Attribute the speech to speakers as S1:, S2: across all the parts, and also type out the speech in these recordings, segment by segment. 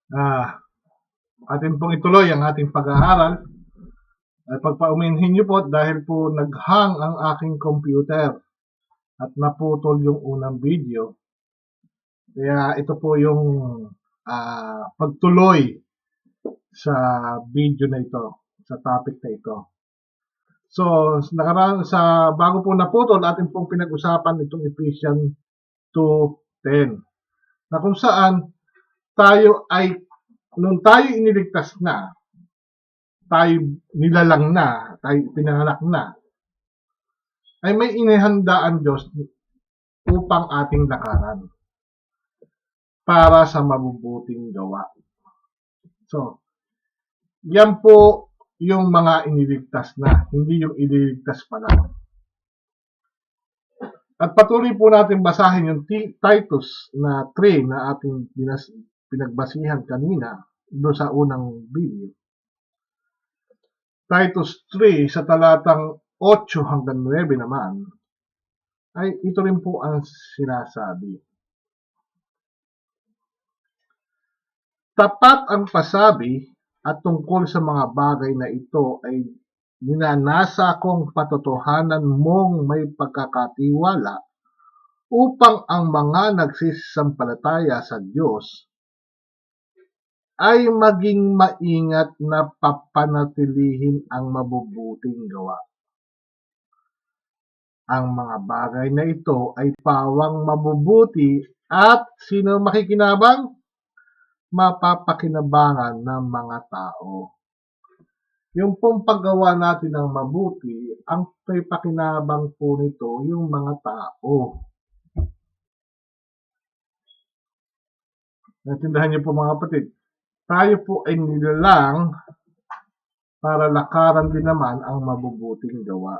S1: Ah, atin pong ituloy ang ating pag-aaral. Pagpauminhin niyo po dahil po nag-hang ang aking computer at naputol yung unang video. Kaya ito po yung pagtuloy sa video na ito, sa topic na ito. So, bago po naputol, atin pong pinag-usapan itong Ephesians 2:10 na kung saan nung tayo iniligtas na, tayo nilalang na, tayo pinanganak na, ay may inihanda ang Diyos upang ating lakaran para sa mabubuting gawa. So, yan po yung mga iniligtas na, hindi yung ililigtas pa lang. At patuloy po natin basahin yung Titus na 3 na ating pinagbasihan kanina doon sa unang video. Titus 3 sa talatang 8 hanggang 9 naman, ay ito rin po ang sinasabi. Tapat ang pasabi at tungkol sa mga bagay na ito ay ninanasa kong patotohanan mong may pagkakatiwala upang ang mga nagsisampalataya sa Diyos ay maging maingat na papanatilihin ang mabubuting gawa. Ang mga bagay na ito ay pawang mabubuti at sino makikinabang? Mapapakinabangan ng mga tao. Yung pong paggawa natin ng mabuti, ang pakinabang po nito yung mga tao. Natindahan niyo po mga kapatid, tayo po ay nilalang para lakaran din naman ang mabubuting gawa.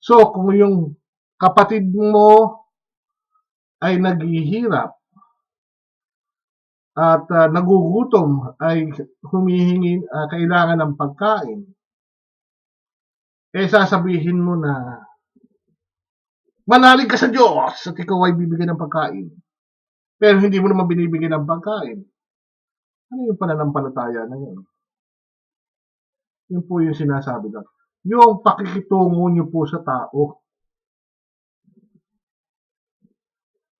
S1: So, kung yung kapatid mo ay naghihirap at nagugutom, ay humihingi, kailangan ng pagkain, sasabihin mo na manalig ka sa Diyos at ikaw ay bibigyan ng pagkain. Pero hindi mo naman binibigyan ng pagkain. Ano yung pananampalataya na yun? Yun po yung sinasabi doon. Yung pakikitungo nyo po sa tao.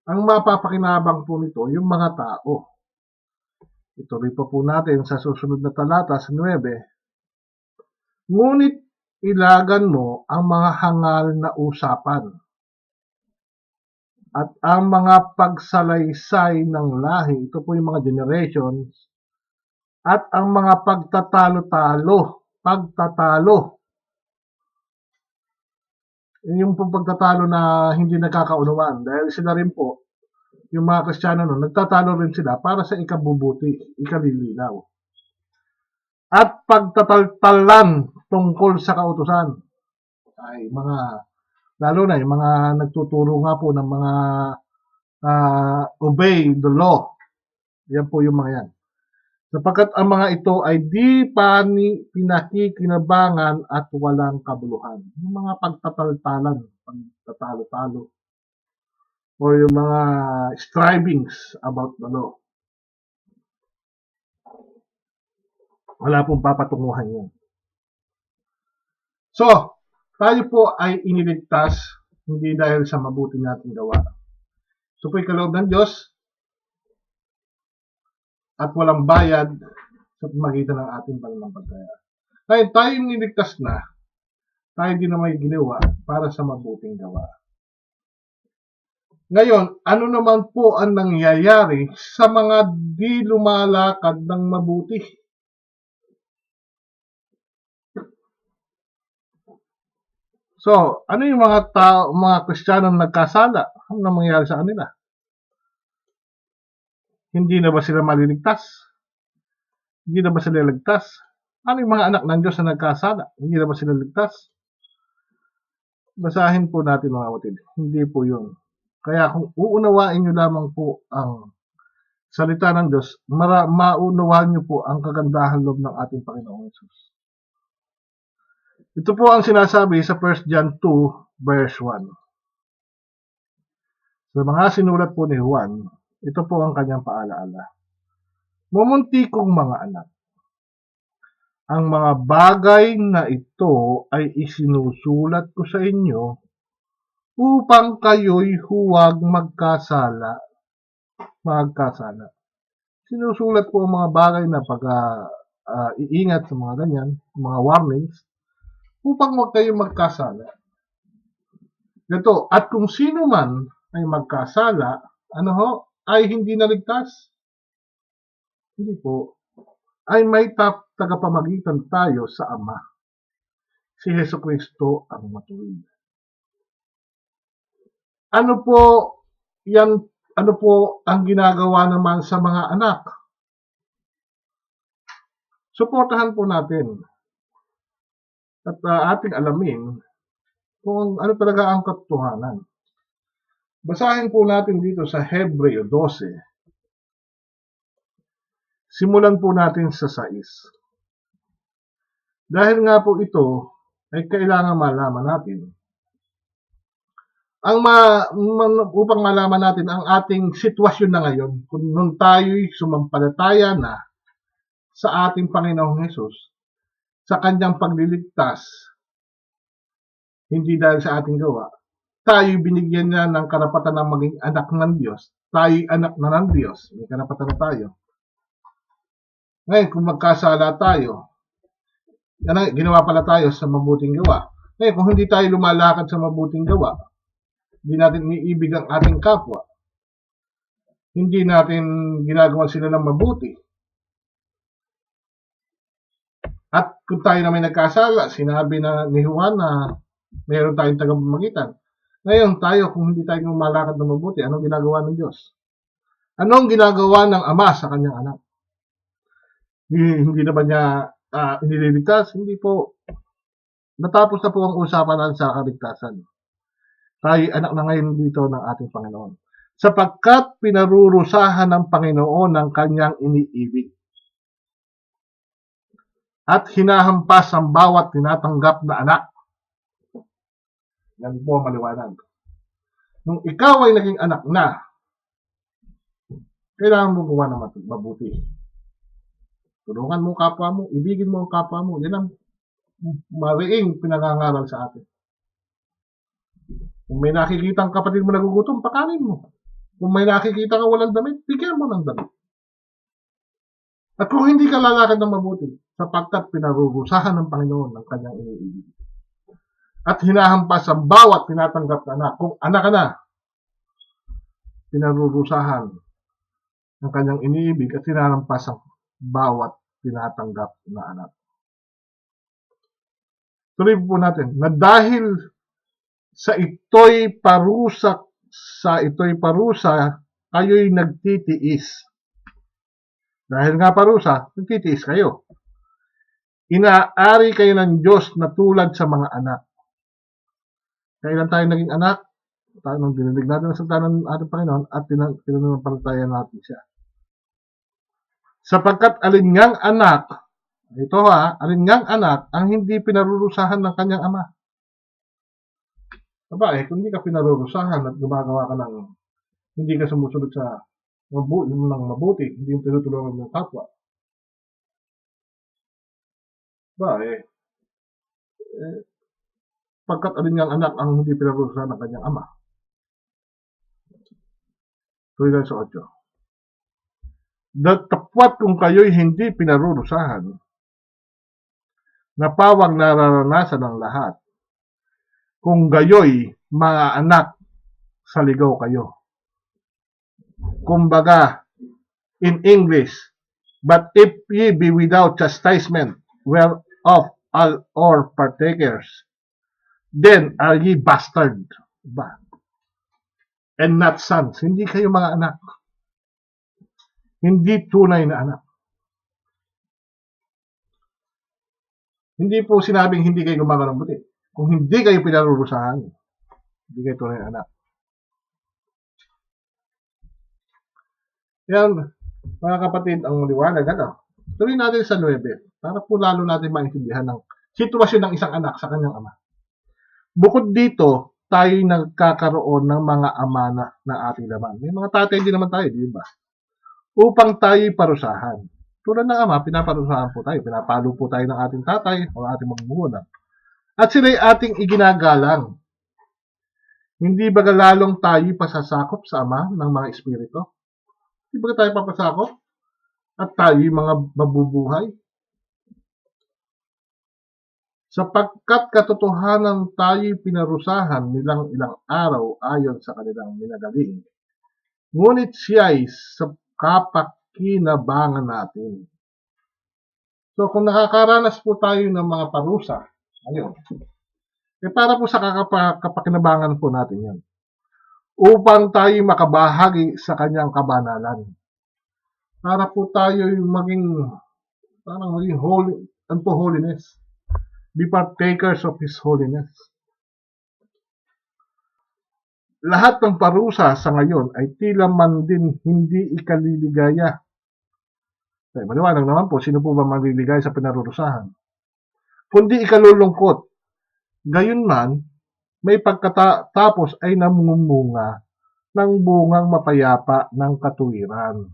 S1: Ang mapapakinabang po nito, yung mga tao. Ituloy pa po natin sa susunod na talata sa 9. Ngunit ilagan mo ang mga hangal na usapan at ang mga pagsalaysay ng lahi, ito po yung mga generations, at ang mga pagtatalo. Yung pong pagtatalo na hindi nagkakaunawaan, dahil sila rin po, yung mga Kristiyano no, nagtatalo rin sila para sa ikabubuti, ikalilinaw. At pagtataltalan tungkol sa kautusan. Ay lalo na yung mga nagtuturo nga po ng mga obey the law. Yan po yung mga yan. Sapagkat ang mga ito ay di pinakikinabangan at walang kabuluhan. Yung mga pagtataltalan, pagtatalo-talo, or yung mga strivings about the law. Wala pong papatunguhan yun. So, tayo po ay iniligtas hindi dahil sa mabuti nating gawa. Ito po'y kaloob ng Diyos at walang bayad sa pamagitan ng ating pananampalataya. Kaya tayo niligtas na, tayo din na may ginawa para sa mabuting gawa. Ngayon, ano naman po ang nangyayari sa mga di lumalakad ng mabuti? So, ano yung mga Kristiyanong nagkasala? Ano nangyayari sa kanila? Hindi na ba sila maliligtas? Hindi na ba sila ligtas? Ano yung mga anak ng Diyos na nagkasala? Hindi na ba sila ligtas? Basahin po natin mga kapatid. Hindi po yun. Kaya kung uunawain nyo lamang po ang salita ng Diyos, maunawaan nyo po ang kagandahan loob ng ating Panginoong Yesus. Ito po ang sinasabi sa 1 John 2 verse 1. Sa mga sinulat po ni Juan, ito po ang kanyang paalaala. Mumuntikong mga anak, ang mga bagay na ito ay isinusulat ko sa inyo upang kayo'y huwag magkasala. Sinusulat ko ang mga bagay na iingat sa mga ganyan, mga warnings, upang huwag kayong magkasala. Ito, at kung sino man ay magkasala, ay hindi naligtas. Hindi po. Ay may tagapamagitan tayo sa Ama. Si Jesucristo ang matuwid. Ano po ang ginagawa naman sa mga anak? Suportahan po natin at ating alamin kung ano talaga ang katotohanan. Basahin po natin dito sa Hebreo 12. Simulan po natin sa 6. Dahil nga po ito ay kailangan malaman natin. Upang malaman natin ang ating sitwasyon na ngayon, kung nung tayo'y sumampalataya na sa ating Panginoong Hesus, sa kanyang pagliligtas, hindi dahil sa ating gawa, tayo binigyan niya ng karapatan na maging anak ng Diyos. Tayo'y anak na ng Diyos. May karapatan na tayo. Ngayon, kung magkasala tayo, ginawa pala tayo sa mabuting gawa. Ngayon, kung hindi tayo lumalakad sa mabuting gawa, hindi natin iniibig ang ating kapwa, hindi natin ginagawa sila ng mabuti, at kung tayo na may nagkasala, sinabi na ni Juan na mayroon tayong tagapamagitan. Ngayon tayo, kung hindi tayo lumalakad ng mabuti, anong ginagawa ng Diyos? Anong ginagawa ng Ama sa kanyang anak? Hindi na ba niya inililigtas? Hindi po. Natapos na po ang usapan natin sa kaligtasan. Tayo anak na ngayon dito ng ating Panginoon. Sapagkat pinarurusahan ng Panginoon ang kanyang iniibig. At hinahampas ang bawat tinatanggap na anak. Yan po ang maliwanag. Nung ikaw ay naging anak na, kailangan mo gawa ng mabuti. Tulungan mo ang kapwa mo, ibigin mo ang kapwa mo. Yan ang mariing pinangangaral sa atin. Kung may nakikita ang kapatid mo nagugutom, pakanin mo. Kung may nakikita ka walang damit, bigyan mo ng damit. At kung hindi ka lalakad ng mabuti, sapagkat pinarurusahan ng Panginoon ang kanyang iniibig. At hinahampas ang bawat tinatanggap na anak. Kung anak ka na, pinarurusahan ang kanyang iniibig at hinahampas ang bawat tinatanggap na anak. Tuloy po natin na dahil sa ito'y parusa, kayo'y nagtitiis. Dahil nga parusa, nagtitiis kayo. Inaari kayo ng Diyos na tulad sa mga anak. Kailan tayo naging anak? Nung dinilig natin ang salita ng ating Panginoon at tinanampalataya natin siya. Sapagkat alingang anak ang hindi pinarurusahan ng kanyang ama. Kung hindi ka pinarurusahan at gumagawa ka ng hindi ka sumusunod sa mabuti, hindi yung tinutulungan yung kapwa. Pagkat alingang anak ang hindi pinarurusahan ng kanyang ama. Tuloy sa 8. Datapwat kung kayo'y hindi pinarurusahan, napawang nararanasan ng lahat, kung gayo'y mga anak sa ligaw kayo. Kumbaga, in English, but if ye be without chastisement, whereof all are partakers, then are ye bastard, and not sons. Hindi kayo mga anak. Hindi tunay na anak. Hindi po sinabing hindi kayo gumagawa ng buti. Kung hindi kayo pinarurusahan, hindi kayo tunay na anak. Yan, mga kapatid, ang liwanag. Tuloy natin sa 9 para po lalo natin maintindihan ng sitwasyon ng isang anak sa kanyang ama. Bukod dito, tayo nagkakaroon ng mga amana na ating laman. May mga tatay din naman tayo, di ba? upang tayo'y parusahan. Tulad ng Ama, pinaparusahan po tayo, pinapalo po tayo ng ating tatay o ating magulang. At sila'y ating iginagalang. Hindi ba lalong tayo'y pasasakop sa Ama ng mga espiritu? Hindi ba tayo papasakop? At tayo'y mga mabubuhay? Sapagkat katotohanan tayo'y pinarusahan nilang ilang araw ayon sa kanilang minagaling. Ngunit siya'y sa kapakinabangan natin. So kung nakakaranas po tayo ng mga parusa, ayun, para po sa kapakinabangan po natin yan. Upang tayo makabahagi sa kanyang kabanalan. Para po tayo maging holy unto holiness. Be partakers of His holiness. Lahat ng parusa sa ngayon ay tila man din hindi ikaliligaya. Okay, maliwanag naman po, sino po ba maliligaya sa pinarurusahan? Kundi ikalulungkot. Gayunman, may pagkatapos ay namumunga ng bungang mapayapa ng katuwiran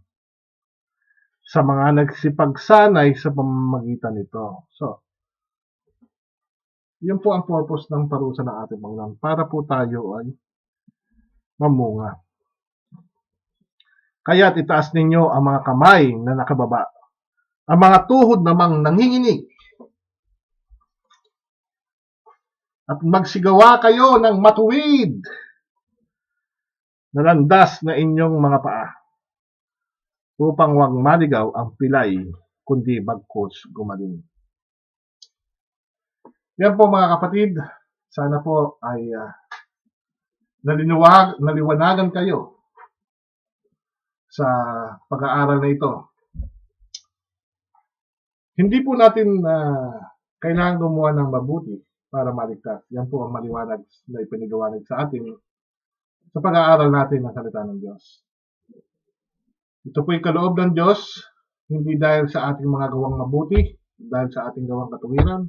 S1: sa mga nagsipagsanay sa pamamagitan nito. So, yun po ang purpose ng parusa ng ating Panginoon, para po tayo ay mamunga. Kaya't itaas ninyo ang mga kamay na nakababa, ang mga tuhod namang nanginginig, at magsigawa kayo ng matuwid na landas na inyong mga paa, upang wag maligaw ang pilay, kundi bagkus gumaling. Yan po mga kapatid, sana po ay naliwanagan kayo sa pag-aaral na ito. Hindi po natin kailangan gumawa ng mabuti para maligtas. Yan po ang maliwanag na ipinagawanag sa atin sa pag-aaral natin ng salita ng Diyos. Ito po'y kaloob ng Diyos, hindi dahil sa ating mga gawang mabuti, dahil sa ating gawang katuwiran.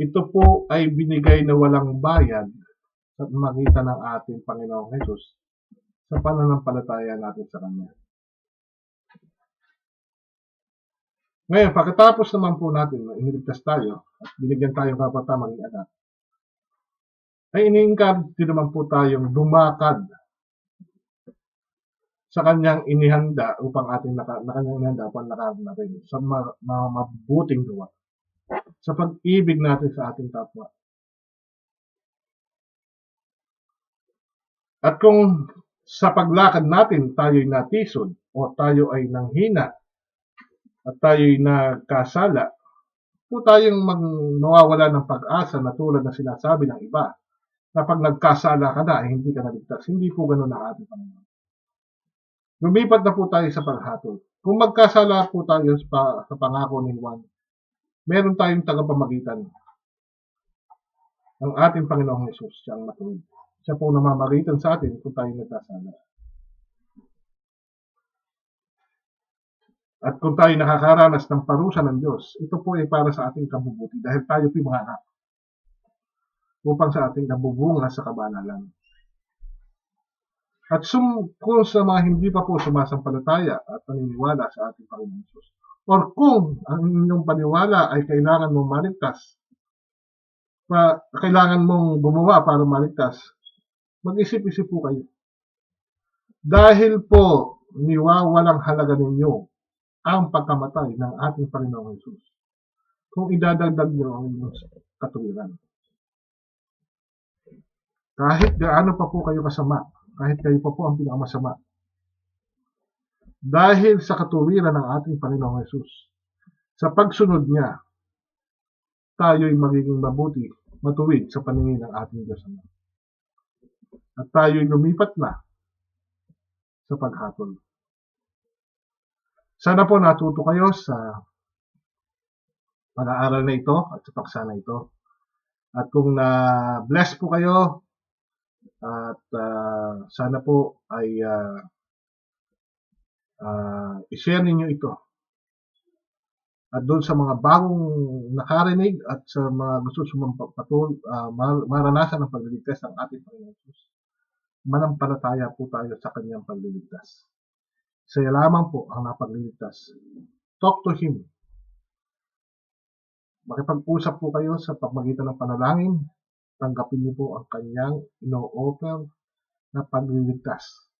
S1: Ito po ay binigay na walang bayad sa magitan ng ating Panginoong Hesus sa pananampalataya natin sa Kanya. Ngayon, pagkatapos naman po natin na iniligtas tayo at binigyan tayong kapata maging anak, ay ini-encourage naman po tayong dumakad sa Kanyang inihanda upang ating kanyang inihanda upang nakarap natin sa mabuting gawa, sa pag-ibig natin sa ating kapwa. At kung sa paglakad natin tayo'y natisod o tayo ay nanghina at tayo'y nagkasala, po tayong mawawala ng pag-asa na tulad na sinasabi ng iba na pag nagkasala ka na ay hindi ka naligtas. Hindi po ganun ang ating Panginoon. Lumipat na po tayo sa paghatol. Kung magkasala po tayo sa pangako ni Juan, meron tayong tagapamagitan. Ang ating Panginoong Hesus, siya ang matuwid. Siya po namamagitan sa atin kung tayo nagkasala. At kung tayo nakakaranas ng parusa ng Diyos, ito po ay para sa ating kabubuti dahil tayo po mga anak upang sa ating nabubunga sa kabanalan. At kung sa mga hindi pa po sumasampalataya at paniniwala sa ating Panginoon Hesus, or kung ang inyong paniwala ay kailangan mong maligtas, kailangan mong gumawa para maligtas, mag-isip-isip po kayo. Dahil po niwawalang halaga ninyo ang pagkamatay ng ating Panginoong Hesus kung idadagdag nyo ang inyong katuwiran. Kahit gaano pa po kayo kasama, kahit kayo pa po ang pinakamasama, dahil sa katuwiran ng ating Panginoong Hesus, sa pagsunod niya, tayo'y magiging mabuti, matuwid sa paningin ng ating Diyos Ama. At tayo'y lumipat na sa paghatol. Sana po natuto kayo sa pag-aaral na ito at sa paksa na ito. At kung na-bless po kayo at sana po ay i-share ninyo ito. At doon sa mga bagong nakarinig at sa mga gusto maranasan ng pagliligtas ng ating Panginoon Jesus, manampalataya po tayo sa kanyang pagliligtas. Siya lamang po ang napagliligtas. Talk to Him. Makipag-usap po kayo sa pamamagitan ng panalangin. Tanggapin niyo po ang kanyang ino-offer na pagliligtas.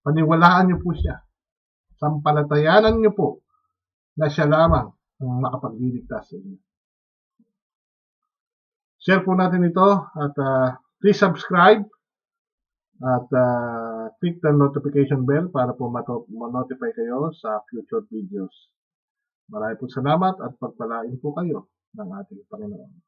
S1: Paniwalaan niyo po siya. Sampalatayanan niyo po na siya lamang ang makapagliligtas sa inyo. Share po natin ito at please subscribe at click the notification bell para po ma-notify kayo sa future videos. Maraming po salamat at pagpalain po kayo ng ating Panginoon.